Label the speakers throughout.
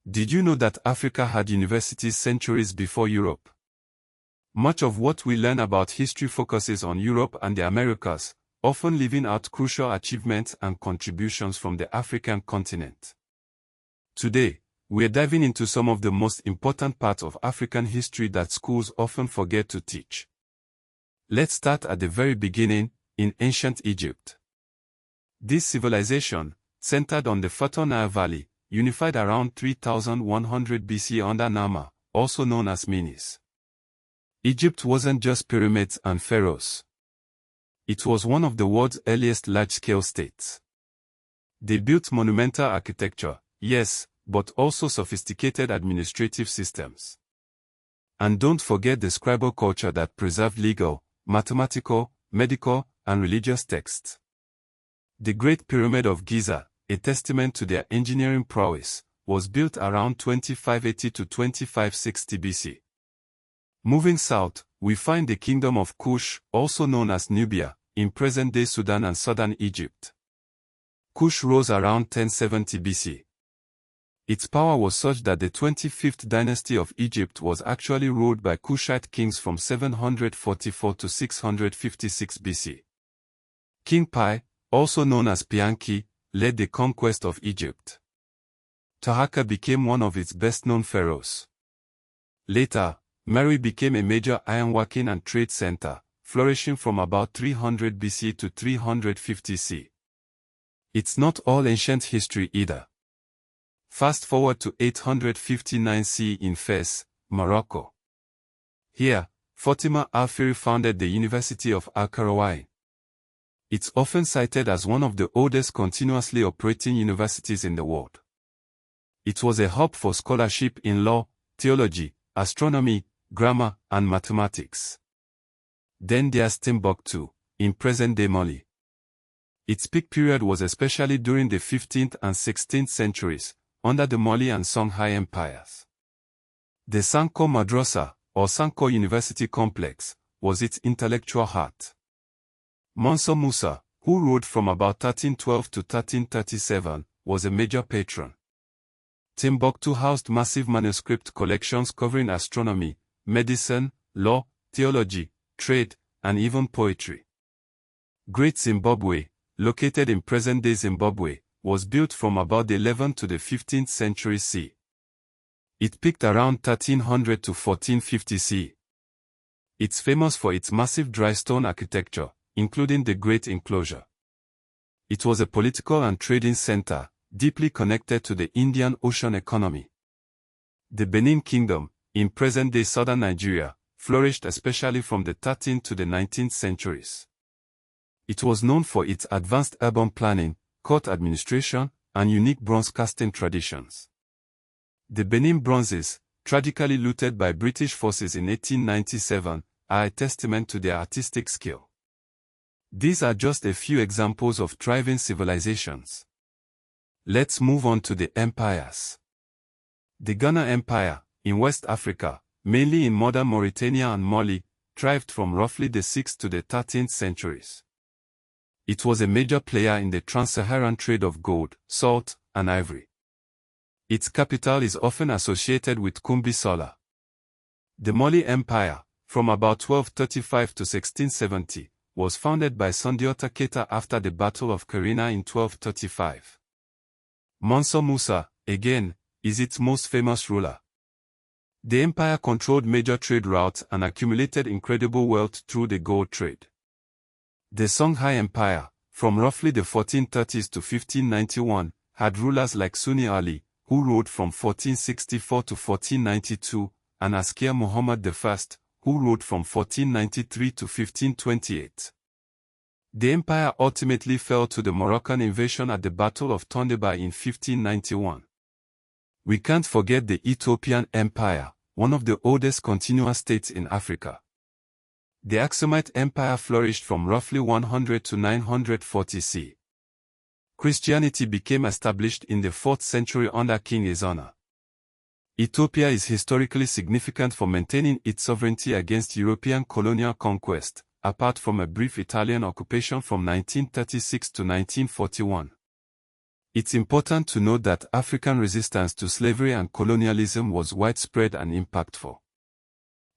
Speaker 1: Did you know that Africa had universities centuries before Europe? Much of what we learn about history focuses on Europe and the Americas, often leaving out crucial achievements and contributions from the African continent. Today, we're diving into some of the most important parts of African history that schools often forget to teach. Let's start at the very beginning, in ancient Egypt. This civilization, centered on the Fertile Nile Valley, unified around 3100 BC under Nama, also known as Menes. Egypt wasn't just pyramids and pharaohs. It was one of the world's earliest large-scale states. They built monumental architecture, yes, but also sophisticated administrative systems. And don't forget the scribal culture that preserved legal, mathematical, medical, and religious texts. The Great Pyramid of Giza, a testament to their engineering prowess, was built around 2580 to 2560 BC. Moving south, we find the Kingdom of Kush, also known as Nubia, in present-day Sudan and southern Egypt. Kush rose around 1070 BC. Its power was such that the 25th dynasty of Egypt was actually ruled by Kushite kings from 744 to 656 BC. King Pi, also known as Pianki, led the conquest of Egypt. Taharqa became one of its best-known pharaohs. Later, Mary became a major ironworking and trade center, flourishing from about 300 BC to 350 C. It's not all ancient history either. Fast forward to 859 C in Fez, Morocco. Here, Fatima Al-Fihri founded the University of Al-Qarawiyyin. It's often cited as one of the oldest continuously operating universities in the world. It was a hub for scholarship in law, theology, astronomy, grammar, and mathematics. Then there's Timbuktu, in present-day Mali. Its peak period was especially during the 15th and 16th centuries, under the Mali and Songhai empires. The Sanko Madrasa, or Sanko University Complex, was its intellectual heart. Mansa Musa, who ruled from about 1312 to 1337, was a major patron. Timbuktu housed massive manuscript collections covering astronomy, medicine, law, theology, trade, and even poetry. Great Zimbabwe, located in present-day Zimbabwe, was built from about the 11th to the 15th century C. It peaked around 1300 to 1450 C. It's famous for its massive dry stone architecture, including the Great Enclosure. It was a political and trading center, deeply connected to the Indian Ocean economy. The Benin Kingdom, in present-day southern Nigeria, flourished especially from the 13th to the 19th centuries. It was known for its advanced urban planning, court administration, and unique bronze casting traditions. The Benin bronzes, tragically looted by British forces in 1897, are a testament to their artistic skill. These are just a few examples of thriving civilizations. Let's move on to the empires. The Ghana Empire, in West Africa, mainly in modern Mauritania and Mali, thrived from roughly the 6th to the 13th centuries. It was a major player in the trans-Saharan trade of gold, salt, and ivory. Its capital is often associated with Kumbi Sola. The Mali Empire, from about 1235 to 1670, was founded by Sundiata Keita after the Battle of Karina in 1235. Mansa Musa, again, is its most famous ruler. The empire controlled major trade routes and accumulated incredible wealth through the gold trade. The Songhai Empire, from roughly the 1430s to 1591, had rulers like Sunni Ali, who ruled from 1464 to 1492, and Askar Muhammad I, who ruled from 1493 to 1528. The empire ultimately fell to the Moroccan invasion at the Battle of Tondeba in 1591. We can't forget the Ethiopian Empire, one of the oldest continuous states in Africa. The Aksumite Empire flourished from roughly 100 to 940 C. Christianity became established in the 4th century under King Ezana. Ethiopia is historically significant for maintaining its sovereignty against European colonial conquest, apart from a brief Italian occupation from 1936 to 1941. It's important to note that African resistance to slavery and colonialism was widespread and impactful.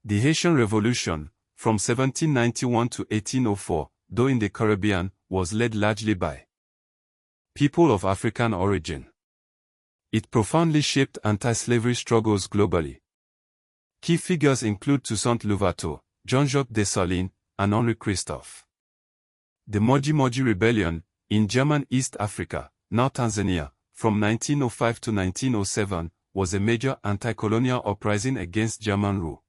Speaker 1: The Haitian Revolution, from 1791 to 1804, though in the Caribbean, was led largely by people of African origin. It profoundly shaped anti-slavery struggles globally. Key figures include Toussaint Louverture, Jean-Jacques Dessalines, and Henri Christophe. The Moji Moji Rebellion, in German East Africa, now Tanzania, from 1905 to 1907, was a major anti-colonial uprising against German rule.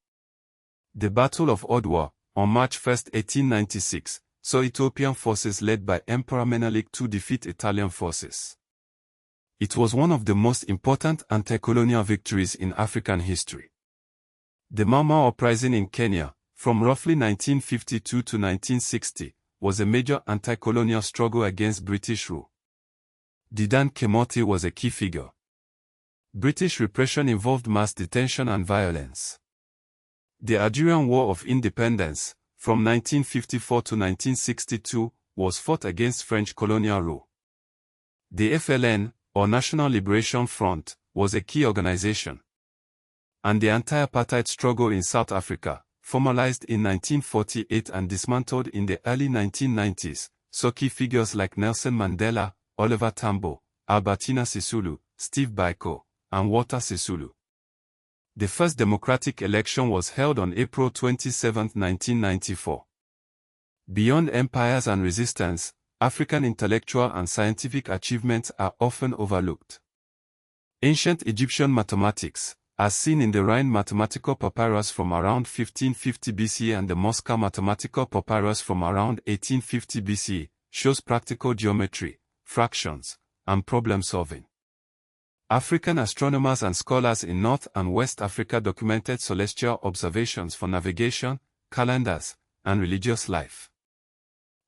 Speaker 1: The Battle of Odwa, on March 1, 1896, saw Ethiopian forces led by Emperor Menelik II defeat Italian forces. It was one of the most important anti-colonial victories in African history. The Mau Mau Uprising in Kenya, from roughly 1952 to 1960, was a major anti-colonial struggle against British rule. Dedan Kimathi was a key figure. British repression involved mass detention and violence. The Algerian War of Independence, from 1954 to 1962, was fought against French colonial rule. The FLN, or National Liberation Front, was a key organization. And the anti-apartheid struggle in South Africa, formalized in 1948 and dismantled in the early 1990s, saw key figures like Nelson Mandela, Oliver Tambo, Albertina Sisulu, Steve Biko, and Walter Sisulu. The first democratic election was held on April 27, 1994. Beyond empires and resistance, African intellectual and scientific achievements are often overlooked. Ancient Egyptian mathematics, as seen in the Rhind mathematical papyrus from around 1550 BC and the Moscow mathematical papyrus from around 1850 BC, shows practical geometry, fractions, and problem solving. African astronomers and scholars in North and West Africa documented celestial observations for navigation, calendars, and religious life.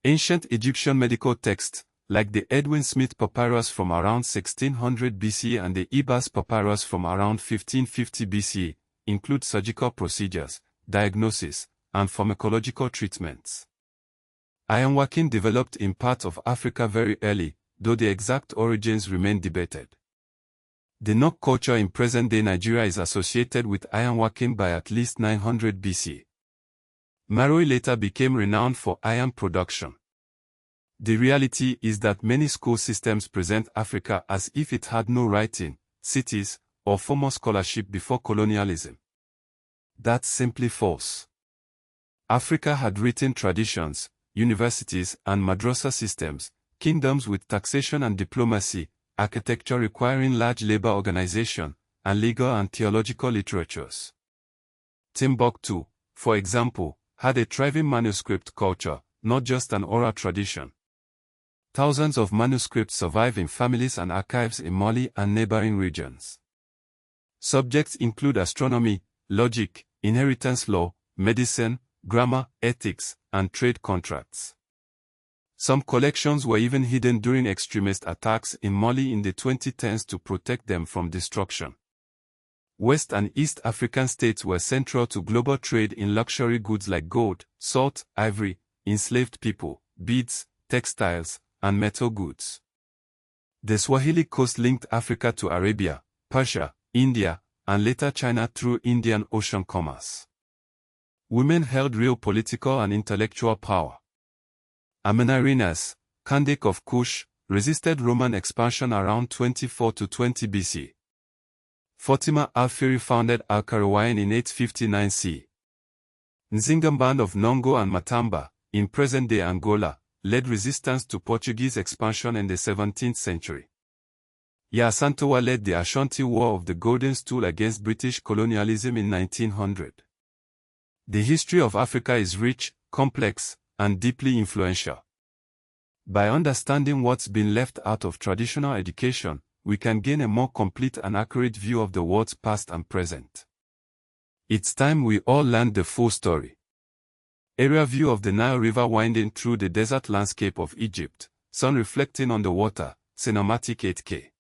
Speaker 1: Ancient Egyptian medical texts, like the Edwin Smith papyrus from around 1600 BC and the Ebers papyrus from around 1550 BC, include surgical procedures, diagnosis, and pharmacological treatments. Ironworking developed in parts of Africa very early, though the exact origins remain debated. The Nok culture in present-day Nigeria is associated with ironworking by at least 900 BC. Maroi later became renowned for iron production. The reality is that many school systems present Africa as if it had no writing, cities, or formal scholarship before colonialism. That's simply false. Africa had written traditions, universities and madrasa systems, kingdoms with taxation and diplomacy, architecture requiring large labor organization, and legal and theological literatures. Timbuktu, for example, had a thriving manuscript culture, not just an oral tradition. Thousands of manuscripts survive in families and archives in Mali and neighboring regions. Subjects include astronomy, logic, inheritance law, medicine, grammar, ethics, and trade contracts. Some collections were even hidden during extremist attacks in Mali in the 2010s to protect them from destruction. West and East African states were central to global trade in luxury goods like gold, salt, ivory, enslaved people, beads, textiles, and metal goods. The Swahili coast linked Africa to Arabia, Persia, India, and later China through Indian Ocean commerce. Women held real political and intellectual power. Amenarinas, Kandake of Kush, resisted Roman expansion around 24 to 20 BC. Fatima al-Fihri founded Al-Qarawiyyin in 859 CE. Nzingamband of Nongo and Matamba, in present-day Angola, led resistance to Portuguese expansion in the 17th century. Yasantowa led the Ashanti War of the Golden Stool against British colonialism in 1900. The history of Africa is rich, complex, and deeply influential. By understanding what's been left out of traditional education, we can gain a more complete and accurate view of the world's past and present. It's time we all learned the full story. Aerial view of the Nile River winding through the desert landscape of Egypt, sun reflecting on the water, cinematic 8K.